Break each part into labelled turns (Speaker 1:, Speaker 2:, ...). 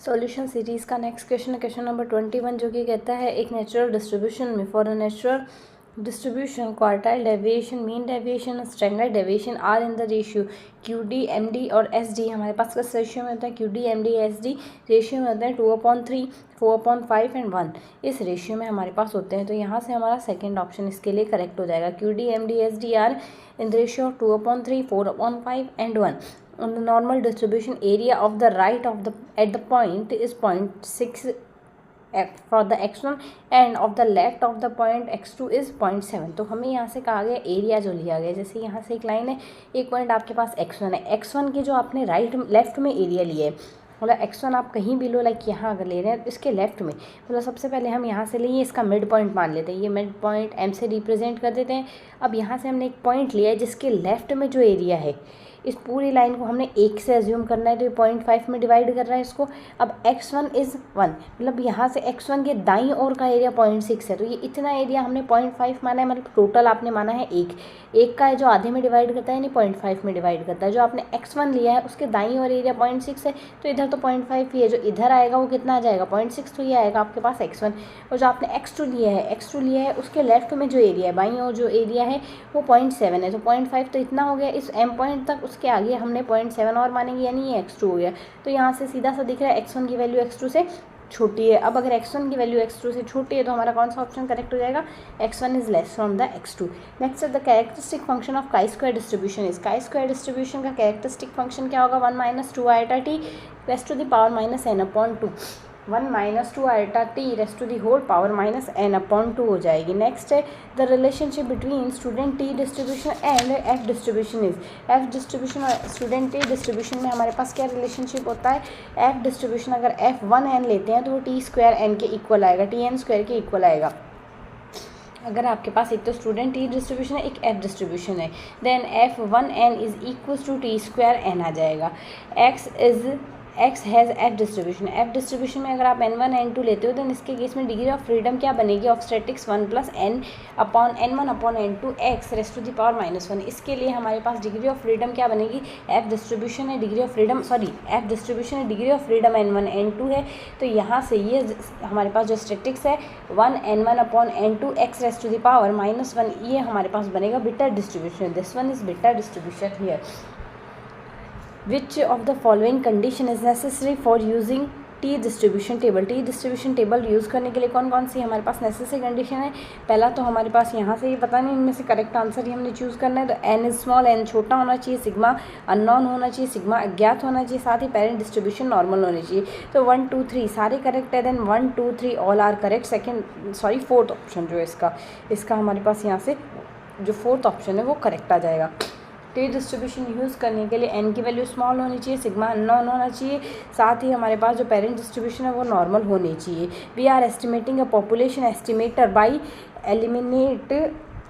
Speaker 1: Solution series का next question number 21 जो कि कहता है एक नेचुरल डिस्ट्रीब्यूशन में for a natural distribution quartile deviation mean deviation standard deviation are in the ratio Q D M D और S D हमारे पास किस रेशियो में होता है Q D M D S D ratio में होता है 2/3 4/5 एंड 1 इस रेशियो में हमारे पास होते हैं। तो यहाँ से हमारा सेकेंड ऑप्शन इसके लिए करेक्ट हो जाएगा Q D M D S D are in the ratio of 2/3 4/5 and 1 on the normal distribution area of the right of the at the point is 0.6 for the x1 and of the left of the point x2 is 0.7। तो हमें यहाँ से कहा गया area जो लिया गया, जैसे यहाँ से एक लाइन है, एक पॉइंट आपके पास x1 है, x1 के जो आपने लेफ्ट में एरिया लिए मतलब x1 आप कहीं भी लो, लाइक यहाँ अगर ले रहे हैं तो इसके लेफ्ट में मतलब सबसे पहले हम यहाँ से लिए इसका मिड पॉइंट मान लेते हैं, ये मिड पॉइंट m से रिप्रेजेंट कर देते हैं। अब यहाँ से हमने एक पॉइंट लिया है जिसके लेफ्ट में जो एरिया है, इस पूरी लाइन को हमने 1 से एज्यूम करना है, तो ये 0.5 में डिवाइड कर रहा है इसको। अब x1 इज़ 1 मतलब यहाँ से x1 के दाईं ओर का एरिया 0.6 है, तो ये इतना एरिया हमने 0.5 माना है, मतलब टोटल आपने माना है 1 का है जो आधे में डिवाइड करता है, यानी 0.5 में डिवाइड करता है। जो आपने x1 लिया है उसके दाईं ओर एरिया 0.6 है, तो इधर तो 0.5 ही है, जो इधर आएगा वो कितना आ जाएगा 0.6, तो ये आएगा आपके पास x1। और जो आपने x2 लिया है उसके लेफ्ट में जो एरिया है, बाईं ओर जो एरिया है वो 0.7 है, तो 0.5 तो इतना हो गया इस m पॉइंट तक, उसके आगे हमने 0.7 और मानेंगे, यानी ये x2 हो गया। तो यहाँ से सीधा सा दिख रहा है x1 की वैल्यू x2 से छोटी है। अब अगर x1 की वैल्यू x2 से छोटी है तो हमारा कौन सा ऑप्शन करेक्ट हो जाएगा, x1 is less from the x2। Next है the characteristic function of chi square distribution is, chi square distribution का कैरेक्टरिस्टिक फंक्शन क्या होगा, 1 - 2 iota t raised to the power -n/2, 1 - 2 iota t raised to the whole power -n/2 हो जाएगी। Next है the relationship between student t distribution and F distribution is, F distribution और student t distribution में हमारे पास क्या relationship होता है, एफ डिस्ट्रीब्यूशन अगर f1n लेते हैं तो वो t² के इक्वल आएगा, tn² के इक्वल आएगा। अगर आपके पास एक तो स्टूडेंट टी डिस्ट्रीब्यूशन है, एक एफ डिस्ट्रीब्यूशन है, then f1n is equal to t² आ जाएगा। x has F distribution, F distribution में अगर आप n1 n2 लेते हो तो इसके केस में डिग्री ऑफ फ्रीडम क्या बनेगी, of statics 1 + n/n1/n2 x raised to the power -1। इसके लिए हमारे पास डिग्री ऑफ फ्रीडम क्या बनेगी, एफ डिस्ट्रीब्यूशन है, degree of freedom F distribution है, degree of freedom n1 n2 है, तो यहाँ से ये हमारे पास जो स्टैटिक्स है 1 n1/n2 x raised to the power -1, ये हमारे पास बनेगा beta distribution. This one is beta distribution here. Which of the following condition is necessary for using T distribution table, T distribution table use करने के लिए कौन कौन सी हमारे पास नेसेसरी कंडीशन है। पहला तो हमारे पास यहाँ से ये पता नहीं इनमें से करेक्ट आंसर ही हमने चूज़ करना है, तो n इज स्मॉल, n छोटा होना चाहिए, सिग्मा अननोन होना चाहिए, सिग्मा अज्ञात होना चाहिए, साथ ही पेरेंट डिस्ट्रीब्यूशन नॉर्मल होनी चाहिए। तो 1 2 3 सारे करेक्ट है, then 1 2 3 all are correct. Fourth option जो है इसका हमारे पास यहाँ से जो फोर्थ ऑप्शन है वो करेक्ट आ जाएगा। टी डिस्ट्रीब्यूशन यूज़ करने के लिए n की वैल्यू स्मॉल होनी चाहिए, सिग्मा अननोन होना चाहिए, साथ ही हमारे पास जो पेरेंट डिस्ट्रीब्यूशन है वो नॉर्मल होनी चाहिए। We are estimating a population estimator by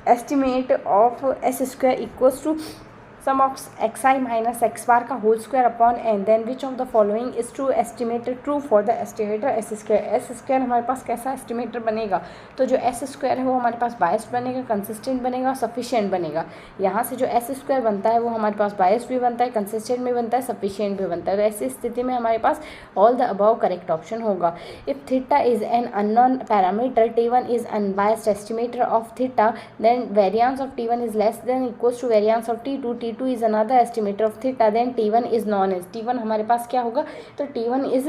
Speaker 1: estimate of s² equals to sum of xi - x bar का whole square upon n, then which of the following is true estimated true for the estimator s²। हमारे पास कैसा estimator बनेगा, तो जो s² है वो हमारे पास बायस्ड बनेगा, कंसिस्टेंट बनेगा, सफिशिएंट बनेगा। यहाँ से जो s² बनता है वो हमारे पास बायस्ड भी बनता है, कंसिस्टेंट भी बनता है, सफिशिएंट भी बनता है। तो ऐसी स्थिति में हमारे पास all the above correct option होगा। If theta is an unknown parameter, t1 is unbiased estimator of theta, then variance of t1 is less than equals to variance of t2 is another estimator of theta, then t1 is known as, t1 हमारे पास क्या होगा, तो t1 is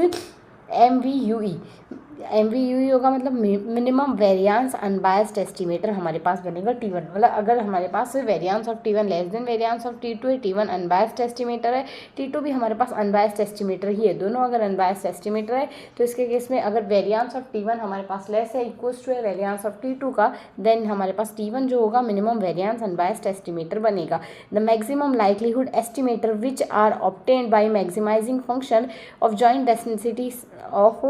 Speaker 1: MVUE होगा, मतलब minimum variance unbiased estimator हमारे पास बनेगा t1। मतलब अगर हमारे पास variance of t1 less than variance of t2 है, t1 अनबायस्ड एस्टिमेटर है, t2 भी हमारे पास अनबायस्ड एस्टिमेटर ही है, दोनों अगर अनबायस्ड एस्टिमेटर है तो इसके केस में अगर वेरिएंस ऑफ t1 हमारे पास लेस है equals to variance of t2 का, देन हमारे पास t1 जो होगा मिनिमम वेरिएंस अनबायस्ड एस्टिमेटर बनेगा। The maximum likelihood estimator which are obtained by maximising function of joint density of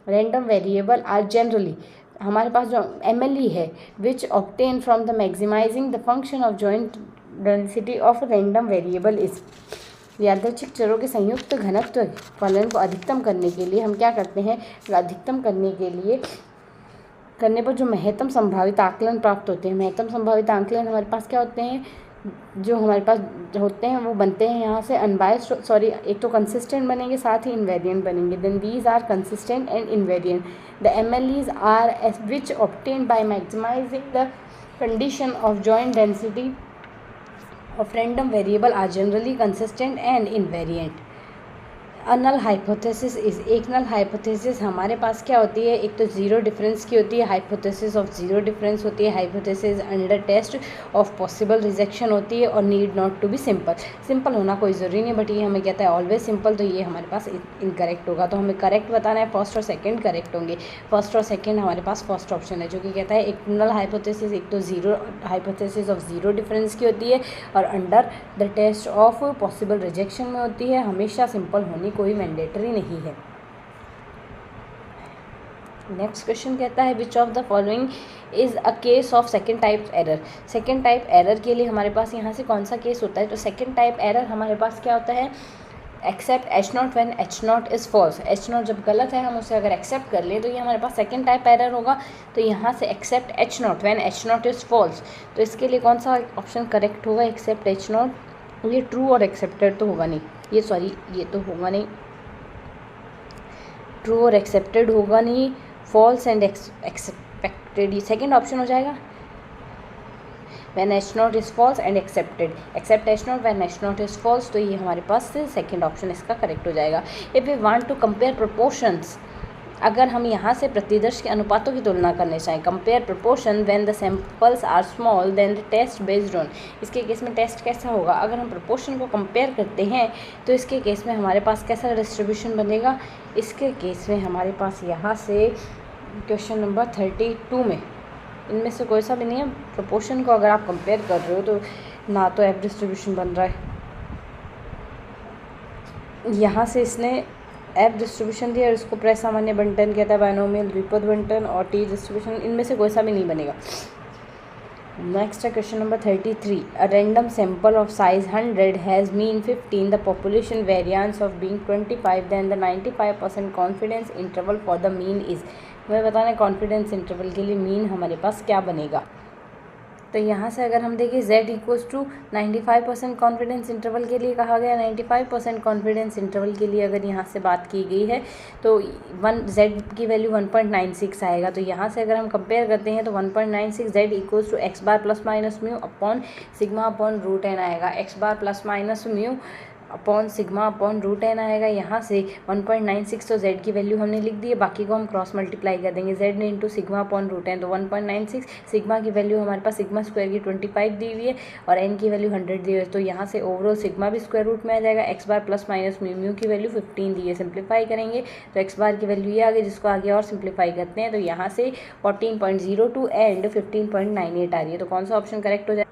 Speaker 1: random variable are generally, हमारे पास जो MLE है which obtain from the maximising the function of joint density of random variable is. यादृच्छिक चरों के संयुक्त घनत्व फलन को अधिकतम करने के लिए हम क्या करते हैं, अधिकतम करने पर जो महत्तम संभावित आकलन प्राप्त होते हैं, महत्तम संभावित आकलन हमारे पास क्या होते हैं, जो हमारे पास होते हैं वो बनते हैं यहाँ से अनबायस्ड, सॉरी एक तो कंसिस्टेंट बनेंगे साथ ही इनवेरिएंट बनेंगे। Then these are consistent and invariant. The MLEs are which obtained by maximising the condition of joint density of random variable are generally consistent and invariant। A null hypothesis is, एक null hypothesis हमारे पास क्या होती है, एक तो zero difference की होती है, हाइपोथेसिस ऑफ जीरो डिफरेंस होती है, hypothesis under test of possible rejection होती है, और need not to be simple. Simple होना कोई ज़रूरी नहीं, बट ये हमें कहता है ऑलवेज सिंपल, तो ये हमारे पास इनकरेक्ट होगा। तो हमें करेक्ट बताना है, फर्स्ट और सेकेंड करेक्ट होंगे। फर्स्ट और सेकेंड हमारे पास फर्स्ट ऑप्शन है, जो कि कहता है एक नल हाइपोथेसिस एक तो zero hypothesis of zero difference की होती है और under the test of possible rejection में होती है, हमेशा सिंपल होनी कोई मैंडेटरी नहीं है। नेक्स्ट क्वेश्चन कहता है which of the following is a case of second type error. Second type error के लिए हमारे पास यहाँ से कौन सा केस होता है, तो सेकेंड टाइप एरर हमारे पास क्या होता है, accept H0 when H0 is false. H0 जब गलत है हम उसे अगर एक्सेप्ट कर लें तो ये हमारे पास सेकेंड टाइप एरर होगा। तो यहाँ से accept H0 when H0 is false, तो इसके लिए कौन सा ऑप्शन करेक्ट होगा, एक्सेप्ट H0। ये ट्रू और एक्सेप्टेड तो होगा नहीं, ये सॉरी ये तो होगा नहीं, ट्रू और एक्सेप्टेड होगा नहीं, फॉल्स एंड एक्सपेक्टेड, ये सेकेंड ऑप्शन हो जाएगा। when H0 is false and accepted, accept H0 when H0 is false, तो ये हमारे पास सेकेंड ऑप्शन इसका करेक्ट हो जाएगा। If we want to compare proportions, अगर हम यहाँ से प्रतिदर्श के अनुपातों की तुलना करने चाहें, compare proportion when the samples are small then the test based on, इसके केस में टेस्ट कैसा होगा, अगर हम प्रोपोर्शन को कंपेयर करते हैं तो इसके केस में हमारे पास कैसा डिस्ट्रीब्यूशन बनेगा, इसके केस में हमारे पास यहाँ से क्वेश्चन नंबर 32 में इनमें से कोई सा भी नहीं है। प्रोपोर्शन को अगर आप कंपेयर कर रहे हो तो ना तो एफ डिस्ट्रीब्यूशन बन रहा है, यहाँ से इसने एफ डिस्ट्रीब्यूशन दिया और इसको प्रसामान्य बंटन कहता है, बायनोमियल द्विपद बंटन और टी डिस्ट्रीब्यूशन, इनमें से कोई सा भी नहीं बनेगा। नेक्स्ट है question number 33। A random sample of size 100 has mean 15, the population variance of being 25, then the 95% confidence interval for the mean is. हमें बताना है कॉन्फिडेंस इंटरवल के लिए मीन हमारे पास क्या बनेगा। तो यहाँ से अगर हम देखें z equals to 95% confidence interval के लिए कहा गया, 95% कॉन्फिडेंस इंटरवल के लिए अगर यहाँ से बात की गई है तो z की वैल्यू 1.96 आएगा। तो यहाँ से अगर हम कंपेयर करते हैं तो 1.96 z equals to x bar plus minus mu upon sigma upon root n आएगा, x bar plus minus mu upon sigma upon root n आएगा। यहाँ से 1.96 तो z की वैल्यू हमने लिख दी है, बाकी को हम क्रॉस मल्टीप्लाई कर देंगे, z ने into sigma upon root n, तो 1.96 सिग्मा की वैल्यू हमारे पास सिग्मा स्क्वायर की 25 दी हुई है और n की वैल्यू 100 दी हुई है। तो यहाँ से ओवरऑल सिग्मा भी स्क्वायर रूट में आ जाएगा, x bar plus minus mu, mu की वैल्यू 15 दी है, सिंप्लीफाई करेंगे तो एक्स बार की वैल्यू ये आ गई, जिसको आगे और सिंप्लीफाई करते हैं तो यहाँ से 14.02 एंड 15.98 आ रही है। तो कौन सा ऑप्शन करेक्ट हो जाए,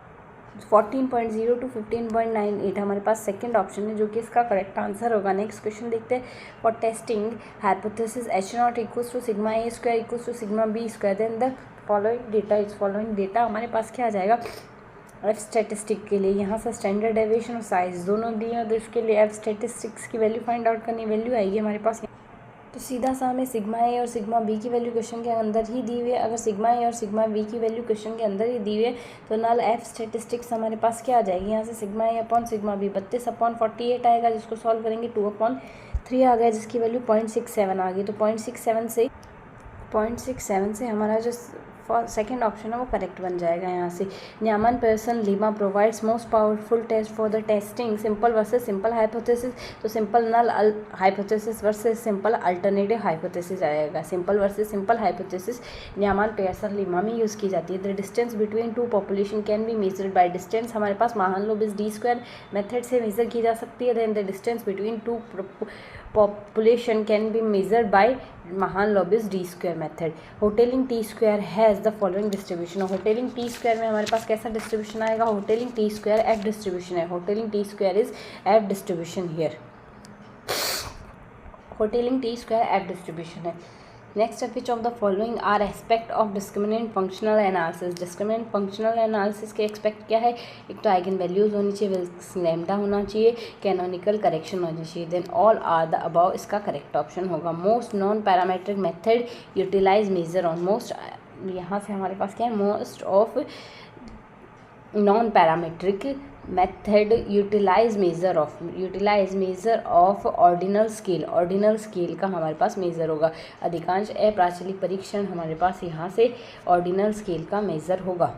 Speaker 1: 14.0 to 15.98 हमारे पास सेकंड ऑप्शन है जो कि इसका करेक्ट आंसर होगा। नेक्स्ट क्वेश्चन देखते हैं। For testing hypothesis H0 equals to sigma A square equals to sigma B square, then the following data is following data हमारे पास क्या आ जाएगा, एफ स्टैटिस्टिक के लिए यहाँ से स्टैंडर्ड डेविएशन और साइज दोनों दिए हैं, तो इसके लिए एफ स्टैटिस्टिक्स की वैल्यू फाइंड आउट करनी, वैल्यू आएगी हमारे पास। तो सीधा सा हमें सिग्मा ए और सिग्मा बी की वैल्यू क्वेश्चन के अंदर ही दी हुई है। अगर सिग्मा ए और सिग्मा बी की वैल्यू क्वेश्चन के अंदर ही दी हुई है तो नल एफ स्टैटिस्टिक्स हमारे पास क्या आ जाएगी, यहाँ से सिग्मा ए अपॉन सिग्मा बी 32/48 आएगा, जिसको सॉल्व करेंगे 2/3 आ गया, जिसकी वैल्यू 0.67 आ गई। तो 0.67 से हमारा जो सेकेंड ऑप्शन है वो करेक्ट बन जाएगा। यहाँ से Neyman Pearson lemma provides most powerful test for the testing simple versus simple hypothesis, तो simple null hypothesis versus simple alternative hypothesis आएगा। Simple versus simple hypothesis Neyman Pearson lemma में use की जाती है। The distance between two population can be measured by distance हमारे पास Mahalanobis D square method से measure की जा सकती है। Then the distance between two population can be measured by Mahalanobis D square method. Hotelling T square has the following distribution. Hotelling T square में हमारे पास कैसा डिस्ट्रीब्यूशन आएगा, Hotelling T square F distribution है, Hotelling T square is F distribution here, Hotelling T square F distribution है। Next है which of the following are aspect of discriminant functional analysis. Discriminant functional analysis के expect क्या है, एक तो eigen values होनी चाहिए, विल्क्स लैम्डा होना चाहिए, कैनोनिकल करेक्शन होनी चाहिए, then all are the above इसका करेक्ट ऑप्शन होगा। Most non parametric method utilise measure on most, यहाँ से हमारे पास क्या है, most of non parametric method utilise measure of ordinal scale का हमारे पास मेज़र होगा। अधिकांश अप्राचलिक परीक्षण हमारे पास यहाँ से ऑर्डिनल स्केल का मेज़र होगा।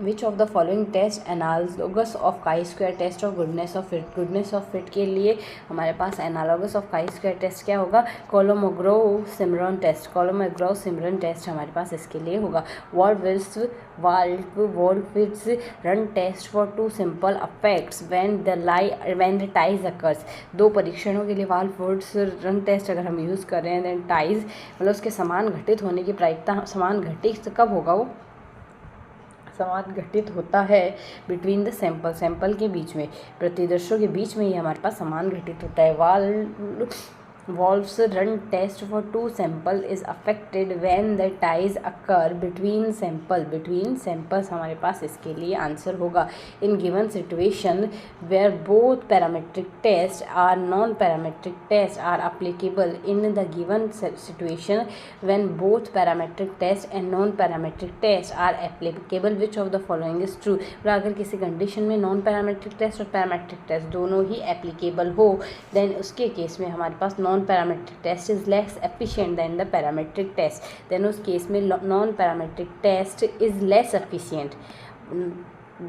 Speaker 1: Which of the following test analogous of chi square test of goodness of fit के लिए हमारे पास analogous of chi square test क्या होगा? कोलोमोग्रोव सिमरन टेस्ट हमारे पास इसके लिए होगा। Wolfowitz run test for two simple affects when the ties occurs. दो परीक्षणों के लिए वॉल्फिट्स रन टेस्ट अगर हम यूज़ कर रहे हैं देन टाइज मतलब उसके समान घटित होने की प्रायिकता, समान घटित कब होगा? वो समान घटित होता है बिटवीन द सैंपल के बीच में, प्रतिदर्शों के बीच में ही हमारे पास समान घटित होता है। Wolfs run test for two sample is affected when the ties occur between samples हमारे पास इसके लिए आंसर होगा। In given situation where both parametric test are non parametric test are applicable in the given situation when both parametric test and non parametric test are applicable which of the following is true. अगर किसी condition में non parametric test और parametric test दोनों ही applicable हो then उसके case में हमारे पास non parametric test is less efficient than the parametric test. Then उस केस में non parametric test is less efficient.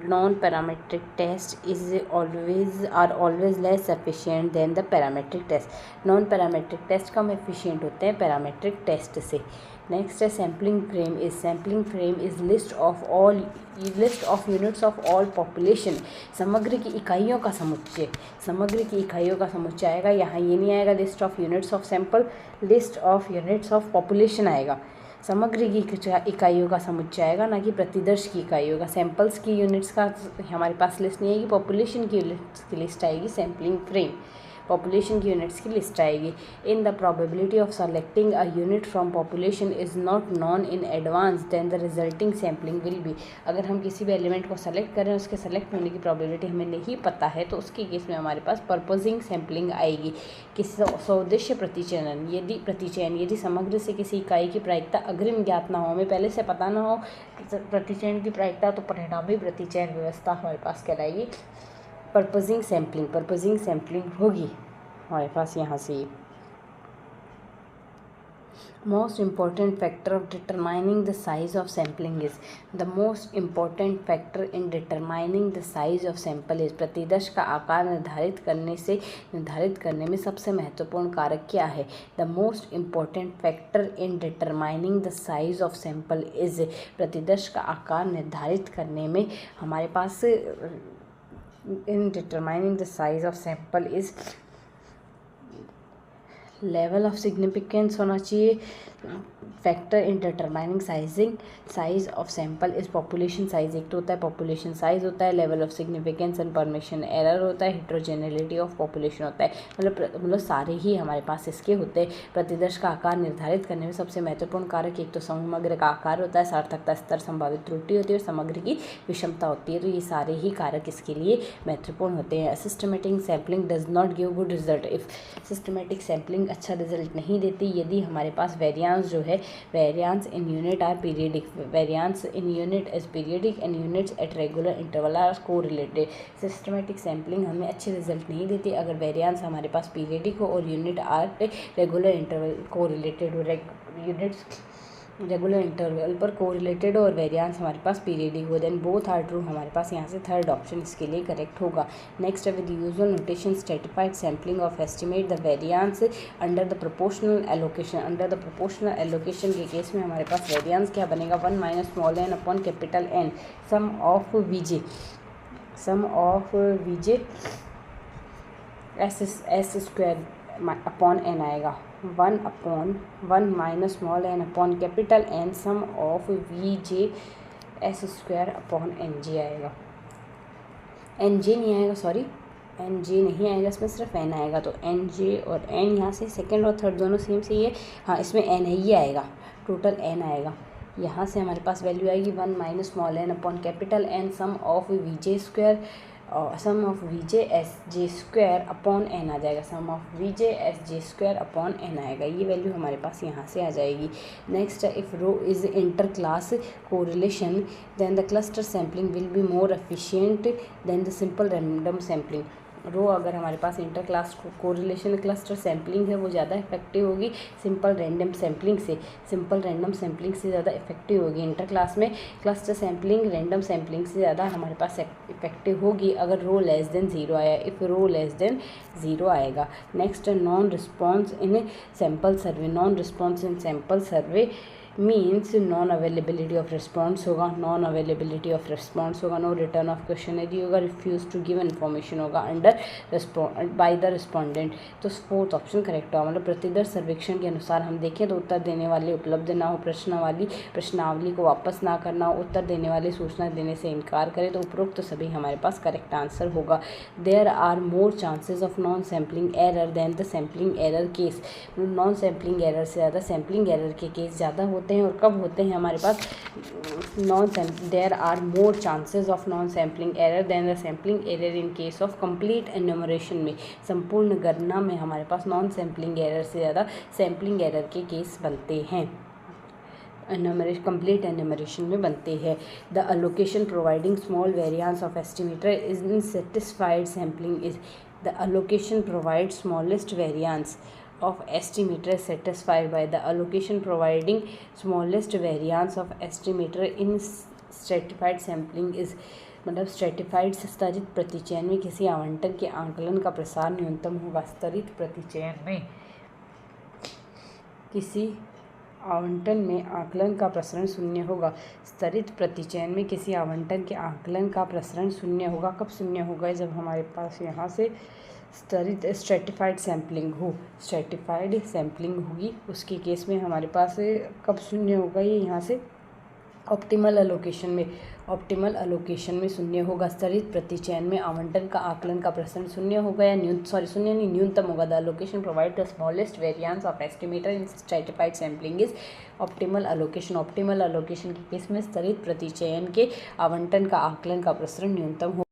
Speaker 1: Non parametric test is always less efficient than the parametric test. Non parametric test कम efficient होते हैं parametric test से। Next है sampling frame is list of units of all population. समग्र की इकाइयों का समुच्चय आएगा। यहाँ ये नहीं आएगा list of units of sample, list of units of population आएगा। समग्र की इकाइयों का समुच्चय आएगा, ना कि प्रतिदर्श की इकाइयों का। सैंपल्स की यूनिट्स का हमारे पास लिस्ट नहीं आएगी, पॉपुलेशन की यूनिट्स की लिस्ट आएगी। सैम्पलिंग फ्रेम पॉपुलेशन की यूनिट्स की लिस्ट आएगी। In the probability of selecting a unit from population is not known in advance then the resulting sampling will be. अगर हम किसी भी एलिमेंट को सेलेक्ट करें उसके सेलेक्ट होने की प्रोबेबिलिटी हमें नहीं पता है तो उसके केस में हमारे पास पर्पजिंग सैम्पलिंग आएगी। किसी सौदेश्य प्रतिचयन यदि समग्र से किसी इकाई की प्रायिकता अग्रिम ज्ञात ना हो, हमें पहले से पता ना हो प्रतिचयन की प्रायिकता, तो परिणामी प्रतिचयन व्यवस्था हमारे पास कहलाएगी पर्पजिंग सैम्पलिंग होगी हमारे पास यहाँ से। Most important factor of determining the size of sampling is प्रतिदर्श का आकार निर्धारित करने में सबसे महत्वपूर्ण कारक क्या है? The most important factor in determining the size of sample is प्रतिदर्श का आकार निर्धारित करने में हमारे पास in determining the size of sample is level of significance होना चाहिए। Factor in determining size of sample is population size. एक तो होता है पॉपुलेशन साइज होता है, level of significance and permission error होता है, हेट्रोजेनिटी ऑफ पॉपुलेशन होता है। मतलब सारे ही हमारे पास इसके होते हैं। प्रतिदर्श का आकार निर्धारित करने में सबसे महत्वपूर्ण कारक एक तो समग्र का आकार होता है, सार्थकता स्तर, संभावित त्रुटि होती है और समग्र की विषमता होती है। तो ये सारे ही कारक इसके लिए महत्वपूर्ण होते हैं। Systematic sampling does not give good result if systematic sampling अच्छा रिजल्ट नहीं देती यदि हमारे पास वेरिएंस जो है variance in unit are periodic, variance in unit is periodic and units at regular interval are correlated. Systematic sampling हमें अच्छे रिजल्ट नहीं देती अगर वेरिएंस हमारे पास पीरियडिक हो और unit are regular interval correlated हो। यूनिट्स रेगुलर इंटरवल पर कोरिलेटेड और वेरिएंस हमारे पास पीरियडिक हो, देन बोथ आर ट्रू। हमारे पास यहाँ से थर्ड ऑप्शन इसके लिए करेक्ट होगा। नेक्स्ट है with usual notation stratified sampling of estimate the variance under the proportional allocation. Under the proportional allocation के केस में हमारे पास वेरिएंस क्या बनेगा? 1 - small n upon capital N sum of V J S square upon n आएगा। 1 - small n upon capital N sum of VJ S square upon NJ आएगा। NJ नहीं आएगा, सॉरी NJ नहीं आएगा, इसमें सिर्फ N आएगा। तो NJ और N यहाँ से सेकंड और थर्ड दोनों सेम से ही है। हाँ, इसमें N ही आएगा, टोटल N आएगा। यहाँ से हमारे पास वैल्यू आएगी 1 - small n upon capital N sum of VJ square sum of V J S J square upon n आ जाएगा, sum of V J S J square upon n आएगा, ये वैल्यू हमारे पास यहाँ से आ जाएगी। Next, if rho is inter class correlation then the cluster sampling will be more efficient than the simple random sampling. Rho अगर हमारे पास inter class correlation cluster sampling है वो ज़्यादा इफेक्टिव होगी सिंपल रैंडम सैम्पलिंग से, सिंपल रैंडम सैम्पलिंग से ज़्यादा इफेक्टिव होगी। इंटर क्लास में क्लस्टर सैम्पलिंग रैंडम सैम्पलिंग से ज़्यादा हमारे पास इफेक्टिव होगी अगर रो लेस देन 0 आया, इफ़ रो लेस देन 0 आएगा। Next, non response in sample survey, non response in sample survey means non availability of response होगा, नॉन अवेलेबिलिटी ऑफ रिस्पॉन्स होगा, no return of questionnaire होगा, refuse to give information होगा under by the respondent. तो fourth option correct होगा। मतलब प्रतिदर्श सर्वेक्षण के अनुसार हम देखें तो उत्तर देने वाले उपलब्ध ना हो, प्रश्नावली को वापस ना करना हो, उत्तर देने वाले सूचना देने से इनकार करें, तो उपरोक्त तो सभी हमारे पास करेक्ट आंसर होगा। There are more chances of non sampling error then the sampling error case, non sampling error से ज़्यादा सैम्पलिंग एरर के केस ज़्यादा होते हैं। और कब होते हैं हमारे पास there are more chances of non sampling error then the sampling error in case of complete enumeration में, संपूर्ण गणना में हमारे पास नॉन सैम्पलिंग एरर से ज़्यादा सैम्पलिंग एरर के केस बनते हैं, कंप्लीट एन्यूमरेशन में बनते हैं। The allocation providing small variance of estimator is in satisfied sampling is, the allocation provide smallest variance of estimator satisfied by the allocation providing smallest variance of estimator in stratified sampling is, मतलब stratified स्तरित प्रतिचयन में किसी आवंटन के आकलन का प्रसार न्यूनतम होगा, स्तरित प्रतिचयन में किसी आवंटन में आकलन का प्रसरण शून्य होगा, स्तरित प्रतिचयन में किसी आवंटन के आकलन का प्रसरण शून्य होगा। कब शून्य होगा? जब हमारे पास यहाँ से स्ट्रेटिफाइड सैम्पलिंग हो, स्ट्रेटिफाइड सैम्पलिंग होगी उसके केस में हमारे पास कब शून्य होगा? ये यहाँ से ऑप्टिमल एलोकेशन में, ऑप्टिमल एलोकेशन में शून्य होगा। स्तरित प्रतिचयन में आवंटन का आकलन का प्रसरण शून्य होगा या शून्य नहीं न्यूनतम होगा। The allocation provide the smallest variance of estimator in stratified sampling is optimal allocation. Optimal allocation के केस में स्तरित प्रतिचयन के आवंटन का आकलन का प्रसरण न्यूनतम हो